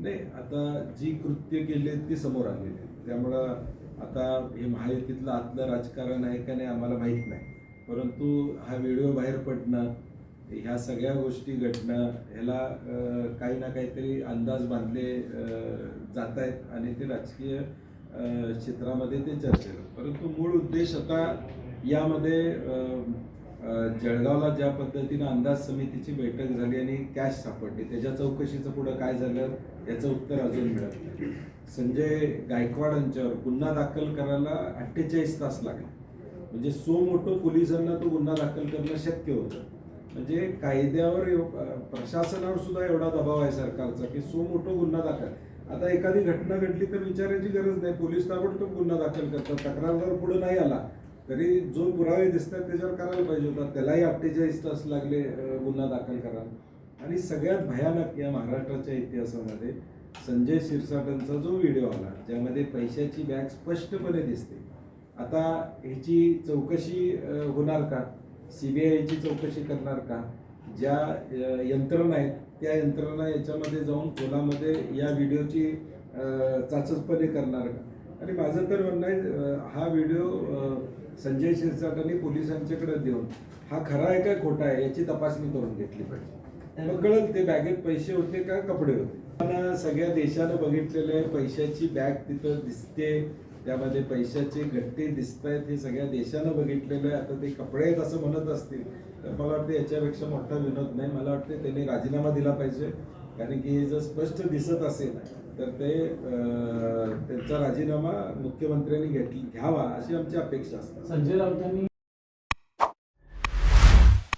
नाही, आता जी कृत्य केली आहेत ती समोर आलेली आहेत. त्यामुळं आता हे महायुतीतलं आतलं राजकारण आहे का नाही आम्हाला माहीत नाही, परंतु हा व्हिडिओ बाहेर पडणं, ह्या सगळ्या गोष्टी घडणं, ह्याला काही ना काहीतरी अंदाज बांधले जात आहेत आणि ते राजकीय क्षेत्रामध्ये ते चर्चेत. परंतु मूळ उद्देश आता यामध्ये जळगावला ज्या पद्धतीनं अंदाज समितीची बैठक झाली आणि कॅश सापडली, त्याच्या चौकशीचं पुढं काय झालं याचं उत्तर अजून मिळत नाही. संजय गायकवाड यांच्यावर गुन्हा दाखल करायला 48 तास लागले. म्हणजे सो मोठं पोलिसांना तो गुन्हा दाखल करणं शक्य होतं. म्हणजे कायद्यावर प्रशासनावर सुद्धा एवढा दबाव आहे सरकारचा की सो मोठं गुन्हा दाखल. आता एखादी घटना घडली तर विचारायची गरज नाही, पोलीस ताबडतोब गुन्हा दाखल करतात. तक्रारदार पुढे नाही आला तरी जो पुरावे दिसतात त्याच्यावर करायला पाहिजे होता, त्यालाही 48 तास लागले गुन्हा दाखल करायला. आणि सगळ्यात भयानक या महाराष्ट्राच्या इतिहासामध्ये संजय शिरसाटांचा जो व्हिडिओ आला ज्यामध्ये पैशाची बॅग स्पष्टपणे दिसते. आता ह्याची चौकशी होणार का? CBIची चौकशी करणार का? ज्या यंत्रणा आहेत त्या यंत्रणा याच्यामध्ये जाऊन खोलामध्ये या व्हिडिओची चाचपणे करणार का? आणि माझं तर म्हणणं आहे हा व्हिडिओ संजय शिरसाटांनी पोलिसांच्याकडे देऊन हा खरा आहे का खोटा आहे याची तपासणी करून घेतली पाहिजे. मग कळलं ते बॅगेत पैसे होते का कपडे होते. पण सगळ्या देशानं बघितलेले पैशाची बॅग तिथं दिसते, त्यामध्ये पैशाचे गट्टे दिसत आहेत, हे सगळ्या देशानं बघितलेलं आहे. आता ते कपडे आहेत असं म्हणत असतील तर मला वाटतं याच्यापेक्षा मोठा विनोद नाही. मला वाटतं त्यांनी राजीनामा दिला पाहिजे, कारण की हे जर स्पष्ट दिसत असेल तर ते त्यांचा राजीनामा मुख्यमंत्र्यांनी घ्यावा अशी आमची अपेक्षा असते. संजय राऊतांनी